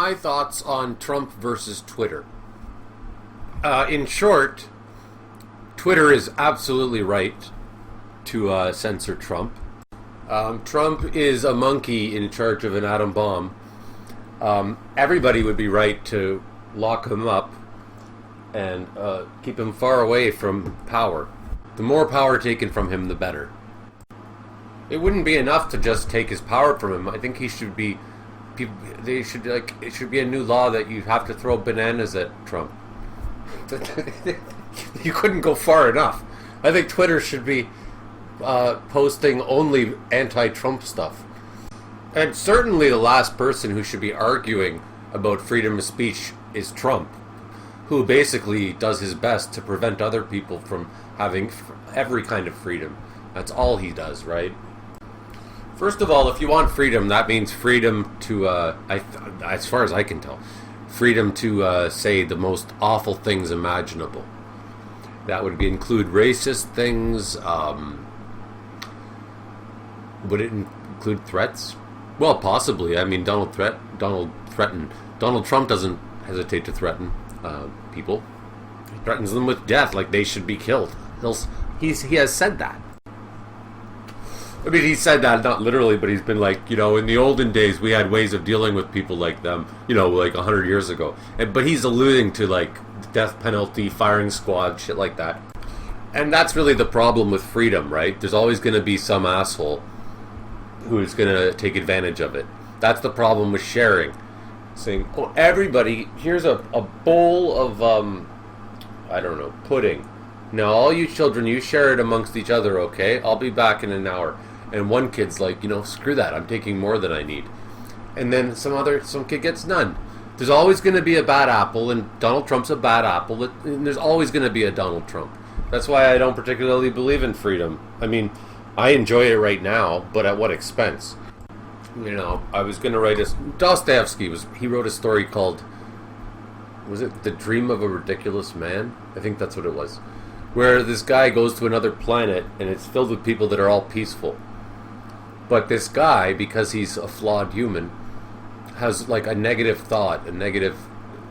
my thoughts on Trump versus Twitter. In short, Twitter is absolutely right to censor Trump. Trump is a monkey in charge of an atom bomb. Everybody would be right to lock him up and keep him far away from power. The more power taken from him, the better. It wouldn't be enough to just take his power from him. I think he should be. It should be a new law that you have to throw bananas at Trump. You couldn't go far enough. I think Twitter should be posting only anti-Trump stuff. And certainly the last person who should be arguing about freedom of speech is Trump, who basically does his best to prevent other people from having every kind of freedom. That's all he does, right? First of all, if you want freedom, that means freedom to, as far as I can tell, freedom to say the most awful things imaginable. That would include racist things. Would it include threats? Well, possibly. I mean, Donald Trump doesn't hesitate to threaten people. He threatens them with death, like they should be killed. He has said that. I mean, he said that not literally, but he's been like, in the olden days we had ways of dealing with people like them, like 100 years ago. But he's alluding to like death penalty, firing squad, shit like that. And that's really the problem with freedom, right? There's always going to be some asshole who's going to take advantage of it. That's the problem with sharing. Saying, oh, everybody, here's a bowl of, pudding. Now, all you children, you share it amongst each other, okay? I'll be back in an hour. And one kid's like, screw that, I'm taking more than I need. And then some kid gets none. There's always going to be a bad apple, and Donald Trump's a bad apple, and there's always going to be a Donald Trump. That's why I don't particularly believe in freedom. I mean, I enjoy it right now, but at what expense? I was going to write Dostoevsky he wrote a story called, was it The Dream of a Ridiculous Man? I think that's what it was. Where this guy goes to another planet, and it's filled with people that are all peaceful. But this guy, because he's a flawed human, has like a negative thought,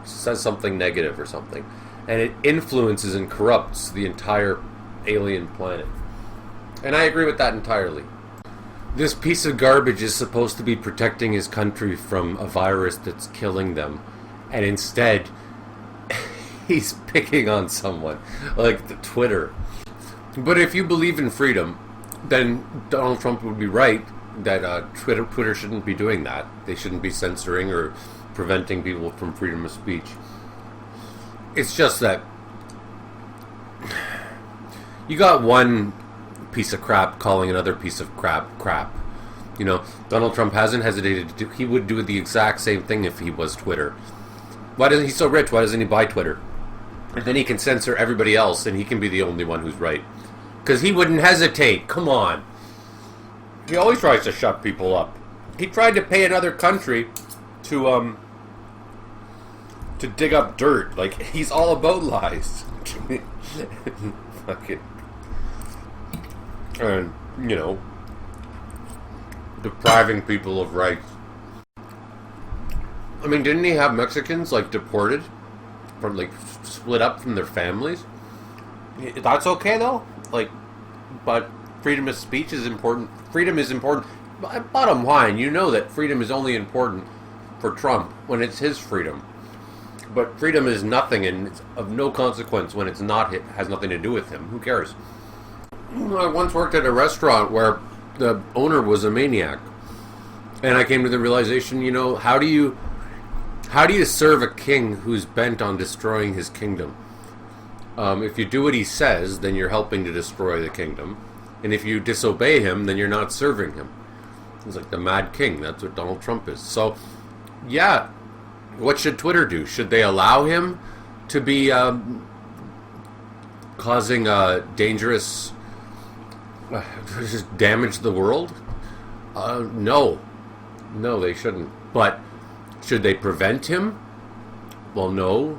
says something negative or something. And it influences and corrupts the entire alien planet. And I agree with that entirely. This piece of garbage is supposed to be protecting his country from a virus that's killing them. And instead, he's picking on someone, like the Twitter. But if you believe in freedom, then Donald Trump would be right that Twitter shouldn't be doing that. They shouldn't be censoring or preventing people from freedom of speech. It's just that you got one piece of crap calling another piece of crap. Donald Trump hasn't hesitated to do. He would do the exact same thing if he was Twitter. Why doesn't he so rich? Why doesn't he buy Twitter? And then he can censor everybody else, and he can be the only one who's right. Because he wouldn't hesitate. Come on. He always tries to shut people up. He tried to pay another country to dig up dirt. Like, he's all about lies. Fucking. And, depriving people of rights. I mean, didn't he have Mexicans, deported? From, split up from their families? That's okay, though? But freedom of speech is important. Freedom is important. Bottom line, you know that freedom is only important for Trump when it's his freedom. But freedom is nothing and it's of no consequence when it's not. It has nothing to do with him. Who cares? I once worked at a restaurant where the owner was a maniac. And I came to the realization, how do you serve a king who's bent on destroying his kingdom? If you do what he says, then you're helping to destroy the kingdom. And if you disobey him, then you're not serving him. He's like the mad king. That's what Donald Trump is. So, yeah. What should Twitter do? Should they allow him to be causing dangerous damage to the world? No. No, they shouldn't. But should they prevent him? Well, no.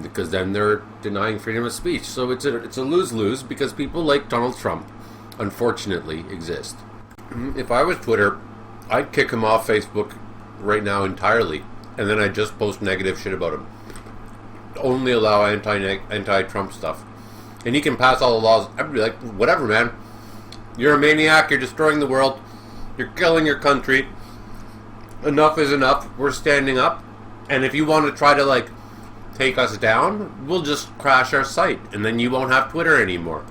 Because then they're denying freedom of speech. So it's a lose-lose because people like Donald Trump, unfortunately, exist. If I was Twitter, I'd kick him off Facebook right now entirely. and then I just post negative shit about him. Only allow anti-Trump stuff. And he can pass all the laws. I'd be like, whatever, man. You're a maniac. You're destroying the world. You're killing your country. Enough is enough. We're standing up. And if you want to try to, like, take us down, we'll just crash our site. And then you won't have Twitter anymore.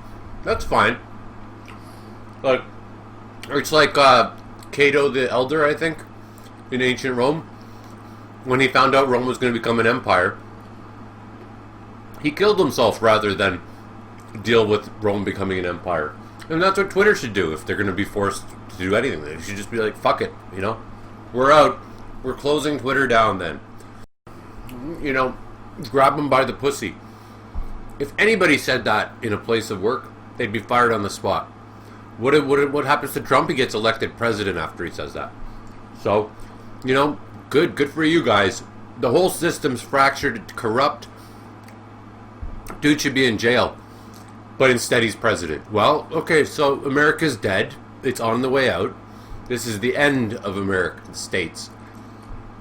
That's fine. Like, it's like Cato the Elder, I think, in ancient Rome. When he found out Rome was going to become an empire, he killed himself rather than deal with Rome becoming an empire. And that's what Twitter should do if they're going to be forced to do anything. They should just be like, fuck it, you know? We're out. We're closing Twitter down then. You know, grab them by the pussy. If anybody said that in a place of work, they'd be fired on the spot. What happens to Trump? He gets elected president after he says that. So, you know, good for you guys. The whole system's fractured, corrupt. Dude should be in jail. But instead he's president. Well, okay, so America's dead. It's on the way out. This is the end of American states.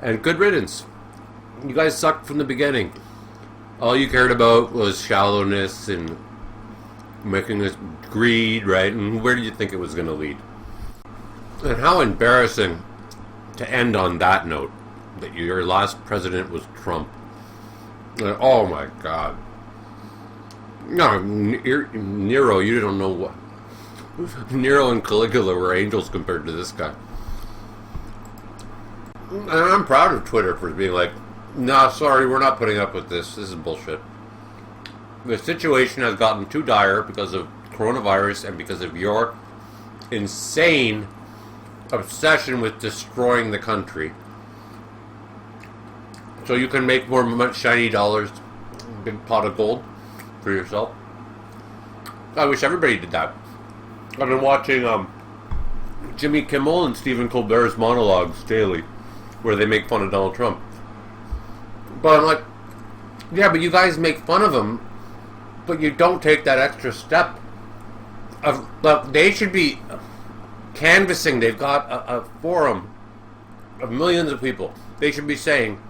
And good riddance. You guys sucked from the beginning. All you cared about was shallowness and making us greed, right? And where did you think it was going to lead? And how embarrassing to end on that note. That your last president was Trump. Oh my God. No, Nero, you don't know what. Nero and Caligula were angels compared to this guy. And I'm proud of Twitter for being like, nah, sorry, we're not putting up with this. This is bullshit. The situation has gotten too dire because of coronavirus and because of your insane obsession with destroying the country. So you can make more shiny dollars, big pot of gold for yourself. I wish everybody did that. I've been watching Jimmy Kimmel and Stephen Colbert's monologues daily, where they make fun of Donald Trump. But I'm like, yeah, but you guys make fun of him, but you don't take that extra step. They should be canvassing. They've got a forum of millions of people. They should be saying,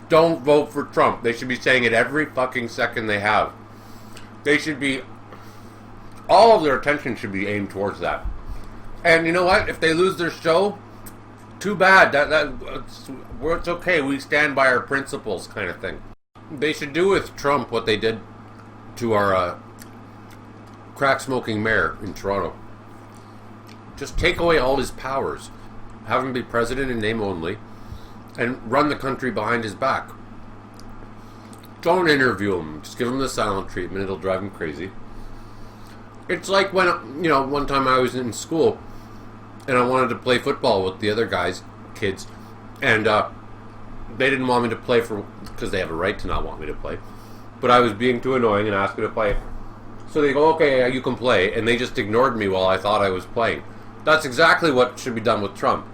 don't vote for Trump. They should be saying it every fucking second they have. They should be, all of their attention should be aimed towards that. And you know what? If they lose their show, too bad. It's okay. We stand by our principles, kind of thing. They should do with Trump what they did to our crack-smoking mayor in Toronto. Just take away all his powers. Have him be president in name only. And run the country behind his back. Don't interview him. Just give him the silent treatment. It'll drive him crazy. It's like when, you know, one time I was in school and I wanted to play football with the other kids, and they didn't want me to play because they have a right to not want me to play. But I was being too annoying and asked me to play. So they go, okay, you can play, and they just ignored me while I thought I was playing. That's exactly what should be done with Trump.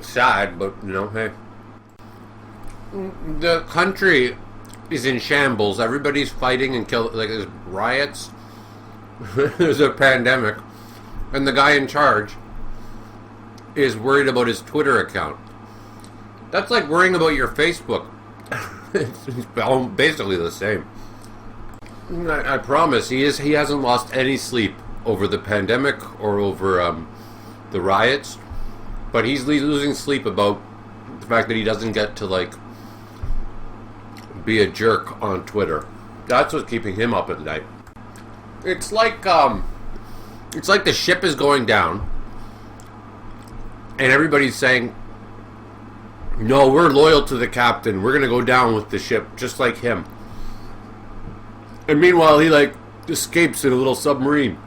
Sad, but, you know, hey. The country is in shambles. Everybody's fighting and killing. Like, there's riots. There's a pandemic. And the guy in charge is worried about his Twitter account. That's like worrying about your Facebook. It's basically the same. I promise, he hasn't lost any sleep over the pandemic or over the riots. But he's losing sleep about the fact that he doesn't get to, like, be a jerk on Twitter. That's what's keeping him up at night. It's like the ship is going down, and everybody's saying, no, we're loyal to the captain. We're going to go down with the ship, just like him. And meanwhile, he, like, escapes in a little submarine.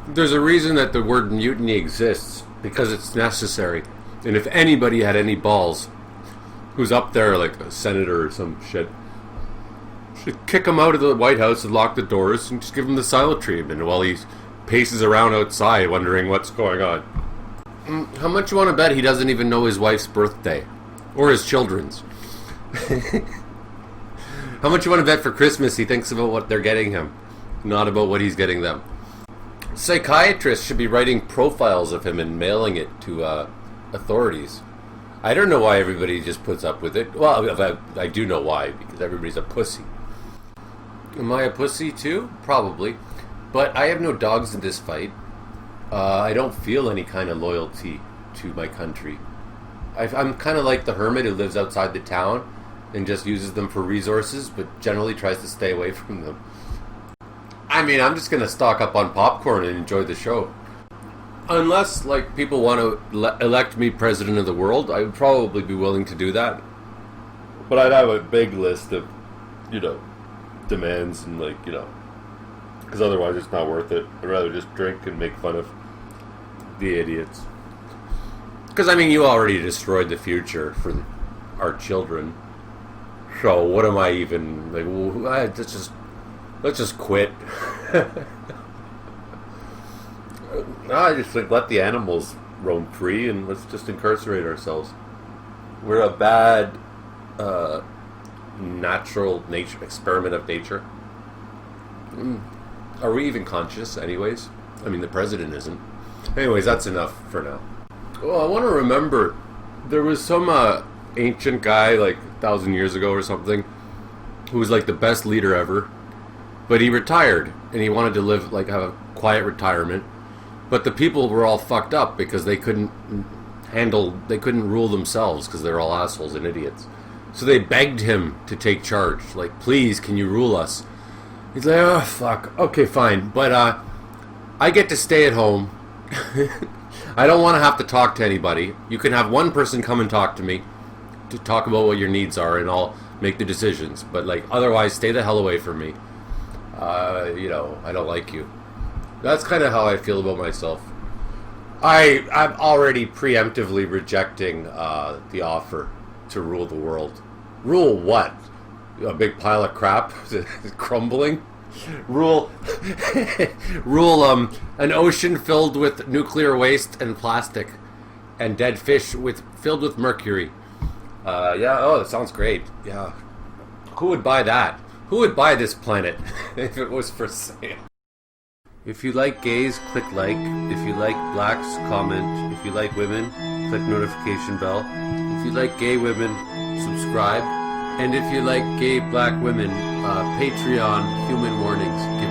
There's a reason that the word mutiny exists, because it's necessary. And if anybody had any balls, who's up there like a senator or some shit, should kick him out of the White House and lock the doors and just give him the silent treatment while he paces around outside wondering what's going on. How much you want to bet he doesn't even know his wife's birthday? Or his children's? How much you want to bet for Christmas he thinks about what they're getting him, not about what he's getting them? Psychiatrists should be writing profiles of him and mailing it to authorities. I don't know why everybody just puts up with it. Well, I do know why, because everybody's a pussy. Am I a pussy too? Probably. But I have no dogs in this fight. I don't feel any kind of loyalty to my country. I'm kind of like the hermit who lives outside the town and just uses them for resources, but generally tries to stay away from them. I mean, I'm just going to stock up on popcorn and enjoy the show. Unless, like, people want to elect me president of the world, I would probably be willing to do that. But I'd have a big list of, demands and, because otherwise it's not worth it. I'd rather just drink and make fun of the idiots. Because, I mean, you already destroyed the future for our children. So, what am I even, let's just quit. I just think let the animals roam free and let's just incarcerate ourselves. We're a bad natural nature experiment of nature. Are we even conscious anyways? I mean, the president isn't. Anyways, that's enough for now. Well, I want to remember there was some ancient guy 1,000 years ago or something who was the best leader ever, but he retired and he wanted to live have a quiet retirement. But the people were all fucked up because they couldn't rule themselves because they're all assholes and idiots. So they begged him to take charge. Please, can you rule us? He's like, oh, fuck. Okay, fine. But I get to stay at home. I don't want to have to talk to anybody. You can have one person come and talk to me to talk about what your needs are, and I'll make the decisions. But otherwise, stay the hell away from me. I don't like you. That's kind of how I feel about myself. I'm already preemptively rejecting the offer to rule the world. Rule what? A big pile of crap crumbling? Rule an ocean filled with nuclear waste and plastic and dead fish filled with mercury. That sounds great. Yeah. Who would buy that? Who would buy this planet if it was for sale? If you like gays, click like. If you like blacks, comment. If you like women, click notification bell. If you like gay women, subscribe. And if you like gay black women, Patreon, human warnings. Give